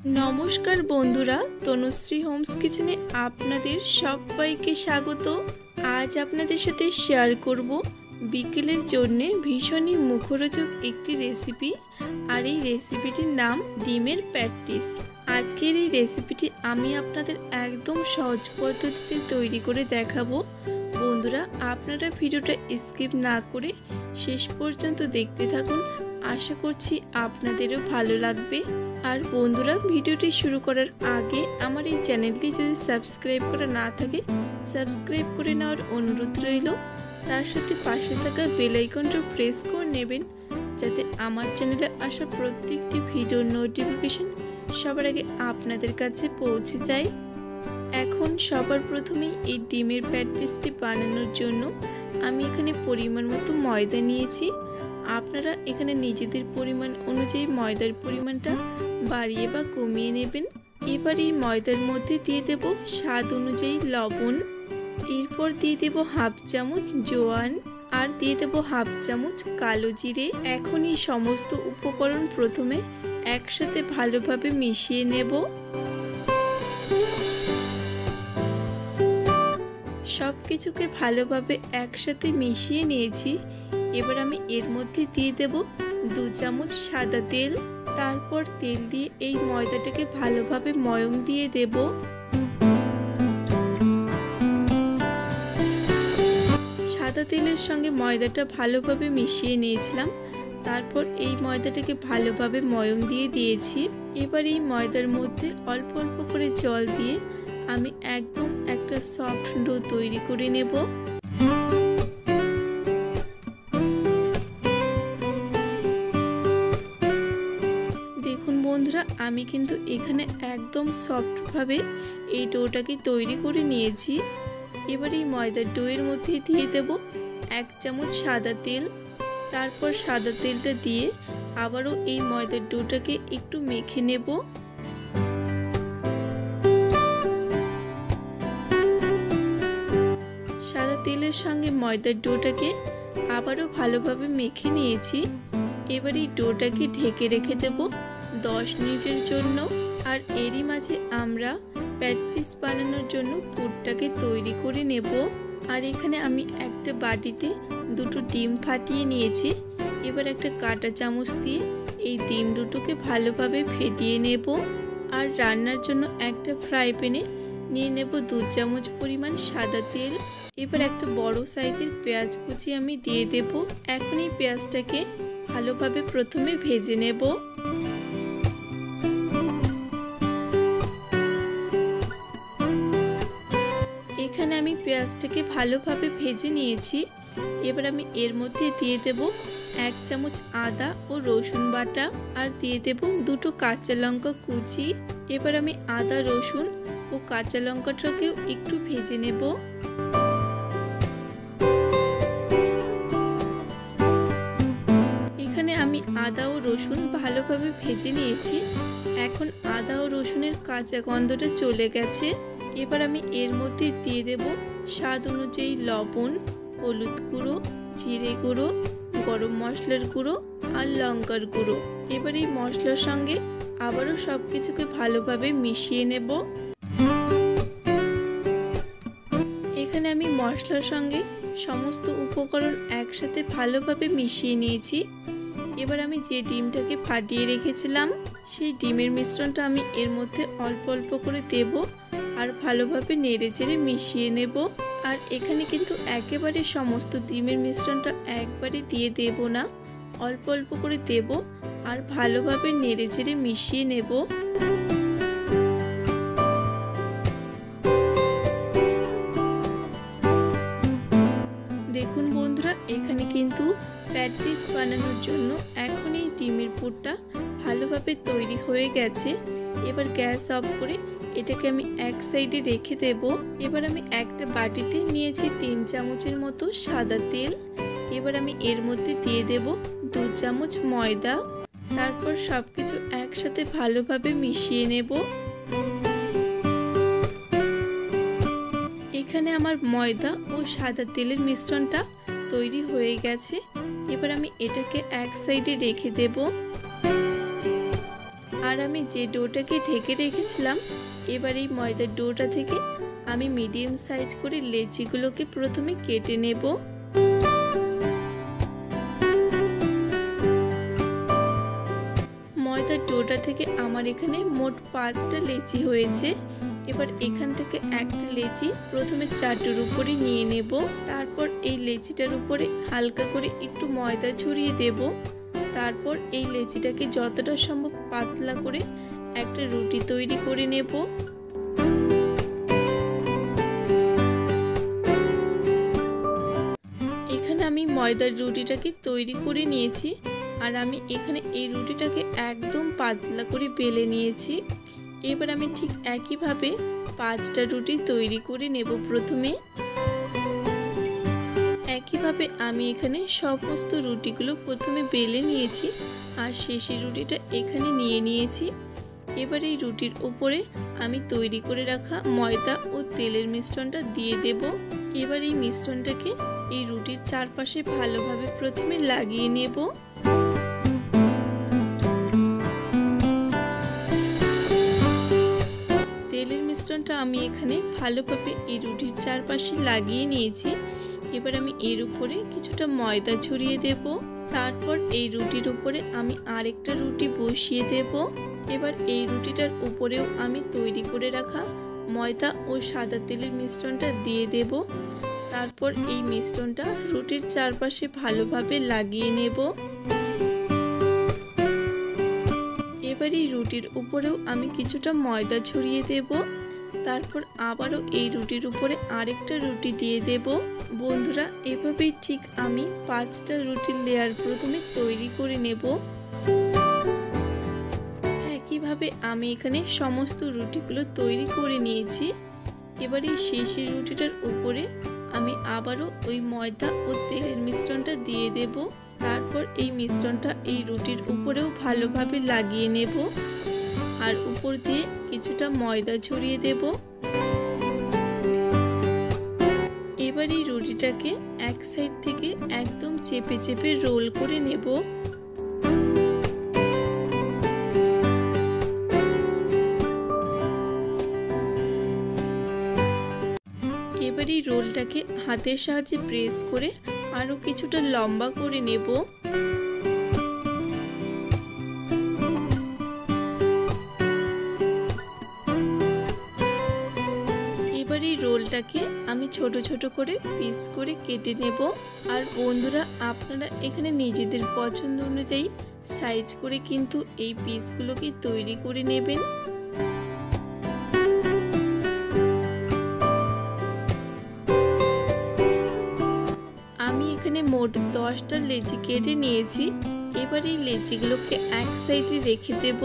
নমস্কার বন্ধুরা, তনুশ্রী হোমস কিচেনে আপনাদের সবাইকে স্বাগত। আজ আপনাদের সাথে শেয়ার করব বিকেলের জন্য ভীষণই মুখরোচক একটি রেসিপি। আর এই রেসিপিটির নাম ডিমের প্যাটিস। আজকের এই রেসিপিটি আমি আপনাদের একদম সহজ পদ্ধতিতে তৈরি করে দেখাবো। বন্ধুরা, আপনারা ভিডিওটা স্কিপ না করে শেষ পর্যন্ত দেখতে থাকুন। আশা করছি আপনাদেরও ভালো লাগবে। আর বন্ধুরা, ভিডিওটি শুরু করার আগে আমার এই চ্যানেলটি যদি সাবস্ক্রাইব করা না থাকে সাবস্ক্রাইব করে নেওয়ার অনুরোধ রইল। তার সাথে পাশে থাকা বেল আইকনটা প্রেস করে নেবেন, যাতে আমার চ্যানেলে আসা প্রত্যেকটি ভিডিওর নোটিফিকেশন সবার আগে আপনাদের কাছে পৌঁছে যায়। এখন সবার প্রথমেই এই ডিমের প্যাটিসটি বানানোর জন্য আমি এখানে পরিমাণ মতো ময়দা নিয়েছি। আপনারা এখানে নিজেদের পরিমাণ অনুযায়ী ময়দার পরিমাণটা বাড়িয়ে বা কমিয়ে নেবেন। এবার এই ময়দার মধ্যে দিয়ে দেব স্বাদ অনুযায়ী লবণ, এরপর দিয়ে দেব হাফ চামচ জোয়ান, আর দিয়ে দেব হাফ চামচ কালো জিরে। এখন এই সমস্ত উপকরণ প্রথমে একসাথে ভালোভাবে মিশিয়ে নেব। সব কিছুকে ভালোভাবে একসাথে মিশিয়ে নিয়েছি। এবার আমি এর মধ্যে দিয়ে দেব 2 চামচ সাদা তেল। তারপর তেল দিয়ে এই ময়দাটাকে ভালোভাবে ময়ম দিয়ে দেব। সাদা তেলের সঙ্গে ময়দাটা ভালোভাবে মিশিয়ে নিয়েছিলাম। তারপর এই ময়দাটাকে ভালোভাবে ময়ম দিয়ে দিয়েছি। এবার এই ময়দার মধ্যে অল্প অল্প করে জল দিয়ে আমি একদম একটা সফট ডো তৈরি করে নেব। দেখুন বন্ধুরা, আমি কিন্তু এখানে একদম সফটভাবে এই ডোটাকে তৈরি করে নিয়েছি। এবার এই ময়দার ডোয়ের মধ্যে দিয়ে দেব 1 চামচ সাদা তেল। তারপর সাদা তেলটা দিয়ে আবারও এই ময়দার ডোটাকে একটু মেখে নেব। সাদা তেলের সঙ্গে ময়দার ডোটাকে আবারও ভালোভাবে মেখে নিয়েছি। এবার এই ডোটাকে ঢেকে রেখে দেব 10 মিনিটের জন্য। আর এরই মাঝে আমরা প্যাটিস বানানোর জন্য পুরটাকে তৈরি করে নেব। আর এখানে আমি একটা বাটিতে 2টো ডিম ফাটিয়ে নিয়েছি। এবার একটা কাঁটা চামচ দিয়ে এই ডিম দুটোকে ভালোভাবে ফেটিয়ে নেব। আর রান্নার জন্য একটা ফ্রাই প্যানে নিয়ে নেব 2 চামচ পরিমাণ সাদা তেল। এবার একটা বড় সাইজের পেঁয়াজ কুচি আমি দিয়ে দেব। এখন এই পেঁয়াজটাকে ভালোভাবে প্রথমে ভেজে নেব। এখানে আমি পেঁয়াজটাকে ভালোভাবে ভেজে নিয়েছি। এবার আমি এর মধ্যে দিয়ে দেব 1 চামচ আদা ও রসুন বাটা, আর দিয়ে দেব 2টো কাঁচা লঙ্কা কুচি। এবার আমি আদা, রসুন ও কাঁচা লঙ্কাটাকেও একটু ভেজে নেব। এখানে আমি আদা ও রসুন ভালোভাবে ভেজে নিয়েছি। এখন আদা ও রসুনের কাঁচা গন্ধটা চলে গেছে। এবার আমি এর মধ্যে দিয়ে দেব স্বাদ অনুযায়ী লবণ, হলুদ গুঁড়ো, জিরে গুঁড়ো, গরম মশলার গুঁড়ো আর লঙ্কার গুঁড়ো। এবার এই মশলার সঙ্গে আবারও সব কিছুকে ভালোভাবে মিশিয়ে নেব। এখানে আমি মশলার সঙ্গে সমস্ত উপকরণ একসাথে ভালোভাবে মিশিয়ে নিয়েছি। এবার আমি যে ডিমটাকে ফাটিয়ে রেখেছিলাম সেই ডিমের মিশ্রণটা আমি এর মধ্যে অল্প অল্প করে দেব আর ভালোভাবে নেড়ে চেড়ে মিশিয়ে নেব। আর এখানে কিন্তু একেবারে সমস্ত ডিমের মিশ্রণটা একবারে দিয়ে দেব না, অল্প অল্প করে দেব আর ভালোভাবে নেড়ে চেড়ে মিশিয়ে নেব। দেখুন বন্ধুরা, এখানে কিন্তু প্যাটিস বানানোর জন্য এখন এই ডিমের পুরটা ভালোভাবে তৈরি হয়ে গেছে। এবার গ্যাস অফ করে এটাকে আমি এক সাইডে রেখে দেব। এবার আমি একটা বাটিতে নিয়েছি 3 চামচের মতো সাদা তেল। এবার আমি এর মধ্যে দিয়ে দেব 2 চামচ ময়দা। তারপর সবকিছু একসাথে ভালোভাবে মিশিয়ে নেব। এখানে আমার ময়দা ও সাদা তেলের মিশ্রণটা তৈরি হয়ে গেছে। এবার আমি এটাকে এক সাইডে রেখে দেব। আর আর আমি যে ডোটাকে ঢেকে রেখেছিলাম, এবার এই ময়দার ডোটা থেকে আমি মিডিয়াম সাইজ করে লেচিগুলোকে প্রথমে কেটে নেব। ময়দার ডোটা থেকে আমার এখানে মোট 5টা লেচি হয়েছে। এবার এখান থেকে একটা লেচি প্রথমে চাটুর উপরে নিয়ে নেব। তারপর এই লেচিটার উপরে হালকা করে একটু ময়দা ছড়িয়ে দেব। তারপর এই লেচিটাকে যতটা সম্ভব পাতলা করে একটা রুটি তৈরি করে নেব। এখানে আমি ময়দার রুটিটাকে তৈরি করে নিয়েছি, আর আমি এখানে এই রুটিটাকে একদম পাতলা করে বেলে নিয়েছি। এবার আমি ঠিক একইভাবে 5টা রুটি তৈরি করে নেব। প্রথমে একইভাবে আমি এখানে সমস্ত রুটিগুলো প্রথমে বেলে নিয়েছি, আর শেষের রুটিটা এখানে নিয়ে নিয়েছি। এবার এই রুটির উপরে আমি তৈরি করে রাখা ময়দা ও তেলের মিশ্রণটা দিয়ে দেব। এবার এই মিশ্রণটাকে এই রুটির চারপাশে ভালোভাবে প্রথমে লাগিয়ে নেব। তেলের মিশ্রণটা আমি এখানে ভালোভাবে এই রুটির চারপাশে লাগিয়ে নিয়েছি। এবার আমি এর উপরে কিছুটা ময়দা ছড়িয়ে দেব। তারপর এই রুটির উপরে আমি আরেকটা রুটি বসিয়ে দেব। এবার এই রুটিটার উপরেও আমি তৈরি করে রাখা ময়দা ও সাদা তেলের মিশ্রণটা দিয়ে দেব। তারপর এই মিশ্রণটা রুটির চারপাশে ভালোভাবে লাগিয়ে নেব। এবার এই রুটির উপরেও আমি কিছুটা ময়দা ছড়িয়ে দেব। তারপর আবারও এই রুটির উপরে আরেকটা রুটি দিয়ে দেব। বন্ধুরা, এভাবেই ঠিক আমি 5টা রুটির লেয়ার প্রথমে তৈরি করে নেব। একইভাবে আমি এখানে সমস্ত রুটিগুলো তৈরি করে নিয়েছি। এবার এই শেষের রুটিটার উপরে আমি আবারও ওই ময়দা ও তেলের মিশ্রণটা দিয়ে দেব। তারপর এই মিশ্রণটা এই রুটির উপরেও ভালোভাবে লাগিয়ে নেব, আর উপর দিয়ে কিছুটা ময়দা ছড়িয়ে দেব। এবার এই রুটিটাকে এক সাইড থেকে একদম চেপে চেপে রোল করে নেব। এবার এই রোলটাকে হাতের সাহায্যে প্রেস করে আরো কিছুটা লম্বা করে নেব। এবার এই রোলটাকে আমি ছোট ছোট করে পিস করে কেটে নেব। আর বন্ধুরা, আপনারা এখানে নিজেদের পছন্দ অনুযায়ী সাইজ করে কিন্তু এই পিসগুলোকে তৈরি করে নেবেন। আমি এখানে মোট 10টা লেচি কেটে নিয়েছি। এবার এই লেচিগুলোকে এক সাইডে রেখে দেব।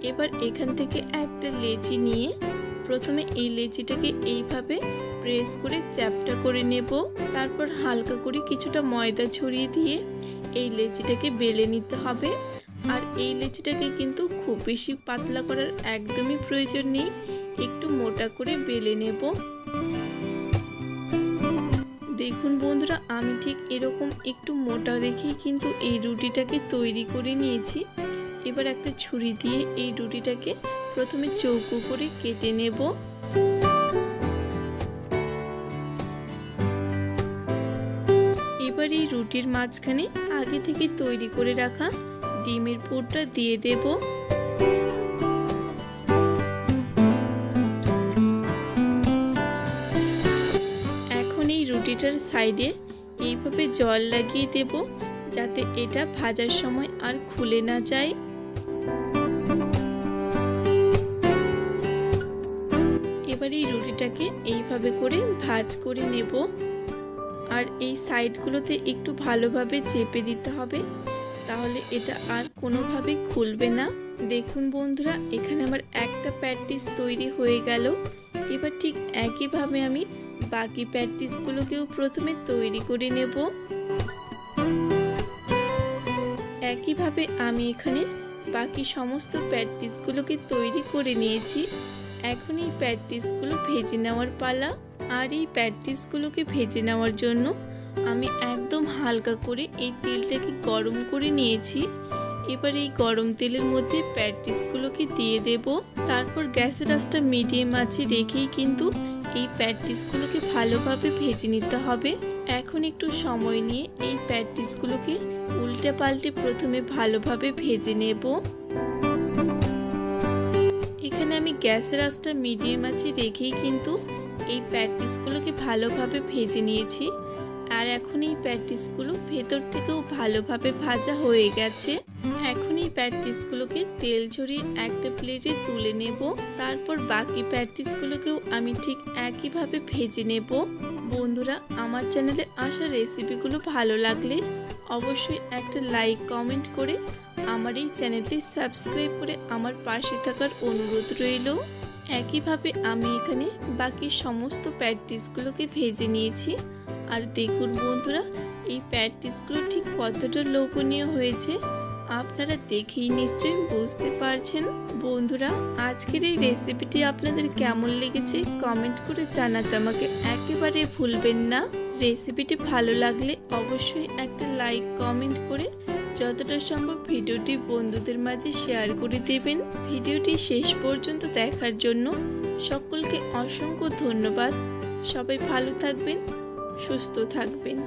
এবার এখান থেকে একটা লেচি নিয়ে প্রথমে এই লেচিটাকে এইভাবে প্রেস করে চ্যাপটা করে নেব। তারপর হালকা করে কিছুটা ময়দা ছড়িয়ে দিয়ে এই লেচিটাকে বেলে নিতে হবে। আর এই লেচিটাকে কিন্তু খুব বেশি পাতলা করার একদমই প্রয়োজন নেই, একটু মোটা করে বেলে নেব। দেখুন বন্ধুরা, আমি ঠিক এরকম একটু মোটা রেখেই কিন্তু এই রুটিটাকে তৈরি করে নিয়েছি। এবার একটা ছুরি দিয়ে এই রুটিটাকে প্রথমে চৌকো করে কেটে নেব। এবার এই রুটির মাঝখানে আগে থেকে তৈরি করে রাখা ডিমের পুরটা দিয়ে দেব। এখন এই রুটিটার সাইডে এইভাবে জল লাগিয়ে দেব, যাতে এটা ভাজার সময় আর খুলে না যায়। এবার এই রুটিটাকে এইভাবে করে ভাজ করে নেব, আর এই সাইডগুলোতে একটু ভালোভাবে চেপে দিতে হবে, তাহলে এটা আর কোনোভাবেই খুলবে না। দেখুন বন্ধুরা, এখানে আমার একটা প্যাটিস তৈরি হয়ে গেল। এবার ঠিক একইভাবে আমি বাকি প্যাটিসগুলোকেও প্রথমে তৈরি করে নেব। একইভাবে আমি এখানে বাকি সমস্ত প্যাটিসগুলোকে তৈরি করে নিয়েছি। এখন এই প্যাটিসগুলো ভেজে নেওয়ার পালা। আর এই প্যাটিসগুলোকে ভেজে নেওয়ার জন্য আমি একদম হালকা করে এই তেলটাকে গরম করে নিয়েছি। এবার এই গরম তেলের মধ্যে প্যাটিসগুলোকে দিয়ে দেব। তারপর গ্যাসের আঁচটা মিডিয়াম আঁচে রেখেই কিন্তু এই প্যাটিসগুলোকে ভালোভাবে ভেজে নিতে হবে। এখন একটু সময় নিয়ে এই প্যাটিসগুলোকে উল্টে পাল্টে প্রথমে ভালোভাবে ভেজে নেব। এখানে আমি গ্যাসের আঁচটা মিডিয়াম আঁচে রেখেই কিন্তু এই প্যাটিসগুলোকে ভালোভাবে ভেজে নিয়েছি। আর এখন এই প্যাটিসগুলো ভেতর থেকেও ভালোভাবে ভাজা হয়ে গেছে। এখন এই প্যাটিসগুলোকে তেল ঝরিয়ে একটা প্লেটে তুলে নেব। তারপর বাকি প্যাটিসগুলোকেও আমি ঠিক একইভাবে ভেজে নেব। বন্ধুরা, আমার চ্যানেলে আসা রেসিপিগুলো ভালো লাগলে অবশ্যই একটা লাইক কমেন্ট করে আমার এই চ্যানেলটি সাবস্ক্রাইব করে আমার পাশে থাকার অনুরোধ রইল। একইভাবে আমি এখানে বাকি সমস্ত প্যাটিসগুলোকে ভেজে নিয়েছি। আর দেখুন বন্ধুরা, এই প্যাটিসগুলো ঠিক কতটা লোভনীয় হয়েছে আপনারা দেখেই নিশ্চয়ই বুঝতে পারছেন। বন্ধুরা, আজকের এই রেসিপিটি আপনাদের কেমন লেগেছে কমেন্ট করে জানাতে আমাকে একেবারে ভুলবেন না। রেসিপিটি ভালো লাগলে অবশ্যই একটা লাইক কমেন্ট করে যতটা সম্ভব ভিডিওটি বন্ধুদের মাঝে শেয়ার করে দেবেন। ভিডিওটি শেষ পর্যন্ত দেখার জন্য সকলকে অসংখ্য ধন্যবাদ। সবাই ভালো থাকবেন, সুস্থ থাকবেন।